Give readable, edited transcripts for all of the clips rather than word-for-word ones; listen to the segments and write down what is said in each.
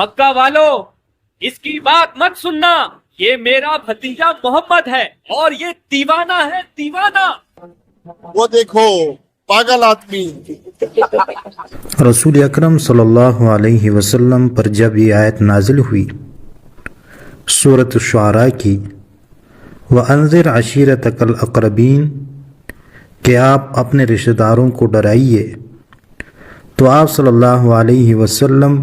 مکہ والو اس کی بات مت سننا، یہ میرا بھتیجا محمد ہے اور یہ دیوانہ ہے، دیوانہ۔ وہ دیکھو پاگل آدمی۔ رسول اکرم صلی اللہ علیہ وسلم پر جب یہ آیت نازل ہوئی سورۃ الشعراء کی، وَأَنذِرْ عَشِيرَتَكَ الْأَقْرَبِينَ، کہ آپ اپنے رشتہ داروں کو ڈرائیے، تو آپ صلی اللہ علیہ وسلم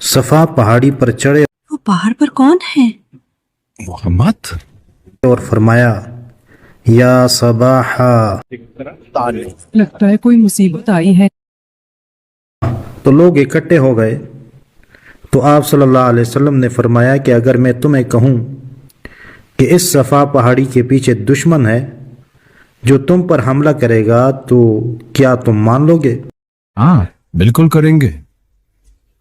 صفا پہاڑی پر چڑھے۔ وہ پہاڑ پر کون ہے؟ محمد۔ اور فرمایا یا صباحا، لگتا ہے کوئی مصیبت آئی ہے۔ تو لوگ اکٹھے ہو گئے، تو آپ صلی اللہ علیہ وسلم نے فرمایا کہ اگر میں تمہیں کہوں کہ اس صفا پہاڑی کے پیچھے دشمن ہے جو تم پر حملہ کرے گا تو کیا تم مان لو گے؟ ہاں بالکل کریں گے،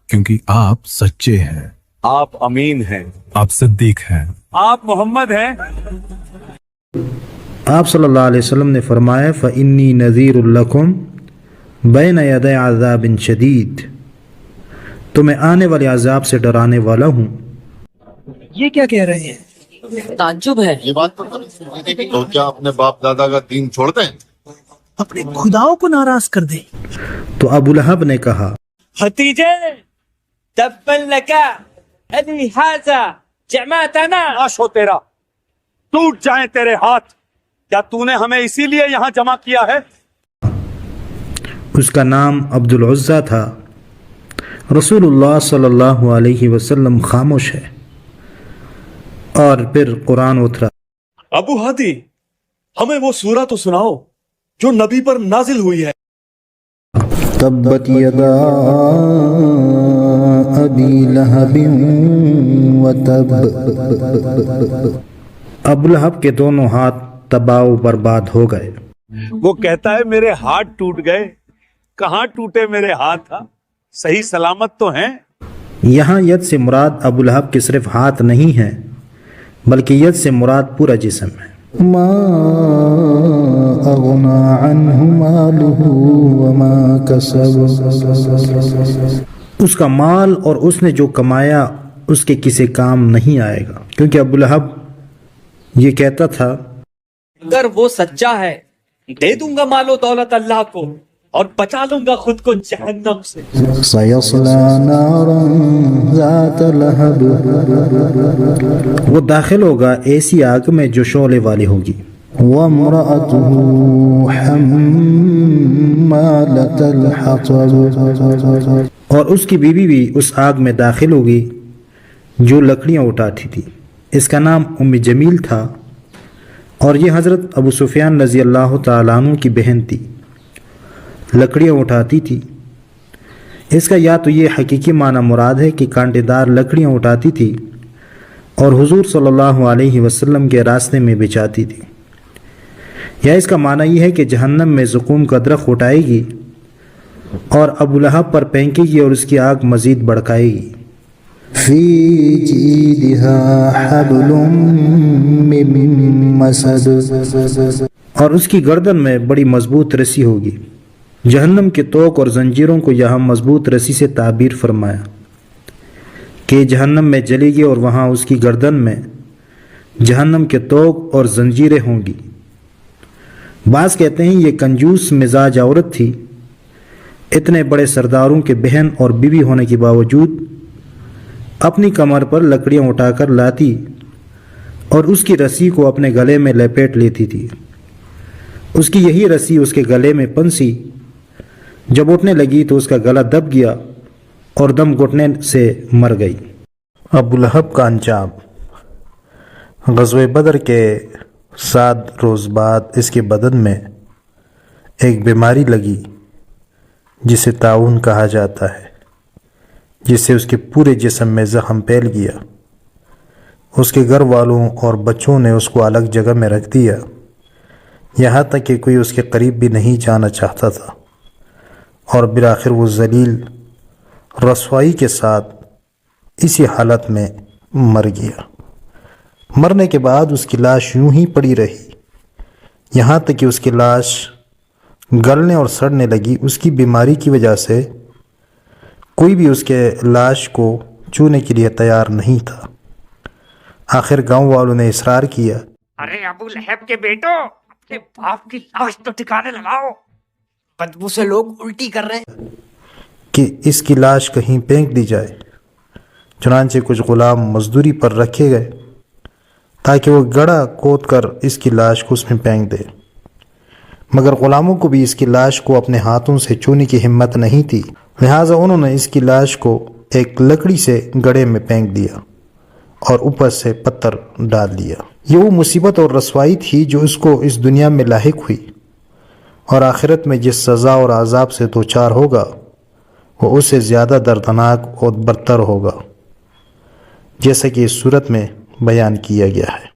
کیونکہ آپ سچے ہیں، آپ امین ہیں، آپ صدیق ہیں، آپ محمد ہیں۔ آپ صلی اللہ علیہ وسلم نے فرمایا فَإِنِّي نَذِيرٌ لَكُمْ بَيْنَ يَدَيْ عَذَابٍ شَدِيدٍ، تو میں آنے والے عذاب سے ڈرانے والا ہوں۔ یہ کیا کہہ رہے ہیں؟ تعجب ہے۔ یہ بات تو کیا اپنے باپ دادا کا دین چھوڑ دیں؟ اپنے خداؤں کو ناراض کر دیں۔ تو ابو لہب نے کہا بھتیجے تبا لکا علی ھذا جمعتنا، ناش ہو تیرا، ٹوٹ جائیں تیرے ہاتھ، کیا تو نے ہمیں اسی لیے یہاں جمع کیا ہے؟ اس کا نام عبد العزیٰ تھا۔ رسول اللہ صلی اللہ علیہ وسلم خاموش ہے، اور پھر قرآن اترا۔ ابو ہادی، ہمیں وہ سورہ تو سناؤ جو نبی پر نازل ہوئی ہے۔ تبت یدا ابی لہب وتب، ابو لہب کے دونوں ہاتھ تباہ و برباد ہو گئے۔ وہ کہتا ہے میرے ہاتھ ٹوٹ گئے، کہاں ٹوٹے میرے ہاتھ، صحیح سلامت تو ہیں۔ یہاں ید سے مراد ابو لہب کے صرف ہاتھ نہیں ہیں، بلکہ ید سے مراد پورا جسم ہے۔ ما اغنا عنہ مالہ وما کسب، اس کا مال اور اس نے جو کمایا اس کے کسی کام نہیں آئے گا، کیونکہ ابو لہب یہ کہتا تھا اگر وہ سچا ہے دے دوں گا مال و دولت اللہ کو اور بچا لوں گا خود کو جہنم سے۔ سیصلی نارا ذات لہب، وہ داخل ہوگا ایسی آگ میں جو شعلے والی ہوگی۔ وامرأتہ حمالۃ الحطب، اور اس کی بیوی بھی اس آگ میں داخل ہوگی جو لکڑیاں اٹھاتی تھی۔ اس کا نام ام جمیل تھا، اور یہ حضرت ابو سفیان رضی اللہ تعالیٰ عنہ کی بہن تھی، لکڑیاں اٹھاتی تھی۔ اس کا یا تو یہ حقیقی معنی مراد ہے کہ کانٹے دار لکڑیاں اٹھاتی تھی اور حضور صلی اللہ علیہ وسلم کے راستے میں بچھاتی تھی، یا اس کا معنی یہ ہے کہ جہنم میں زقوم کا درخت اٹھائے گی اور ابو لہب پر پھینکے گی اور اس کی آگ مزید بڑکائے گی۔ فی جیدہا حبل من مسد، اور اس کی گردن میں بڑی مضبوط رسی ہوگی۔ جہنم کے توق اور زنجیروں کو یہاں مضبوط رسی سے تعبیر فرمایا کہ جہنم میں جلے گی اور وہاں اس کی گردن میں جہنم کے توق اور زنجیریں ہوں گی۔ بعض کہتے ہیں یہ کنجوس مزاج عورت تھی، اتنے بڑے سرداروں کے بہن اور بیوی ہونے کے باوجود اپنی کمر پر لکڑیاں اٹھا کر لاتی اور اس کی رسی کو اپنے گلے میں لپیٹ لیتی تھی۔ اس کی یہی رسی اس کے گلے میں پنسی، جب اٹھنے لگی تو اس کا گلا دب گیا اور دم گھٹنے سے مر گئی۔ ابو لہب کا انجام۔ غزوہ بدر کے 7 روز بعد اس کے بدن میں ایک بیماری لگی جسے طاعون کہا جاتا ہے، جس سے اس کے پورے جسم میں زخم پھیل گیا۔ اس کے گھر والوں اور بچوں نے اس کو الگ جگہ میں رکھ دیا، یہاں تک کہ کوئی اس کے قریب بھی نہیں جانا چاہتا تھا، اور بالآخر وہ ذلیل رسوائی کے ساتھ اسی حالت میں مر گیا۔ مرنے کے بعد اس کی لاش یوں ہی پڑی رہی، یہاں تک کہ اس کی لاش گلنے اور سڑنے لگی۔ اس کی بیماری کی وجہ سے کوئی بھی اس کے لاش کو چھونے کے لیے تیار نہیں تھا۔ آخر گاؤں والوں نے اصرار کیا ارے ابو لہب کے بیٹو، اپنے باپ کی لاش تو ٹھکانے لگاؤ، بدبو سے لوگ الٹی کر رہے ہیں۔ کہ اس کی لاش کہیں پھینک دی جائے۔ چنانچہ کچھ غلام مزدوری پر رکھے گئے تاکہ وہ گڑھا کھود کر اس کی لاش کو اس میں پھینک دے، مگر غلاموں کو بھی اس کی لاش کو اپنے ہاتھوں سے چھونے کی ہمت نہیں تھی، لہٰذا انہوں نے اس کی لاش کو ایک لکڑی سے گڑھے میں پھینک دیا اور اوپر سے پتھر ڈال دیا۔ یہ وہ مصیبت اور رسوائی تھی جو اس کو اس دنیا میں لاحق ہوئی، اور آخرت میں جس سزا اور عذاب سے دوچار ہوگا وہ اس سے زیادہ دردناک اور برتر ہوگا، جیسا کہ اس صورت میں بیان کیا گیا ہے۔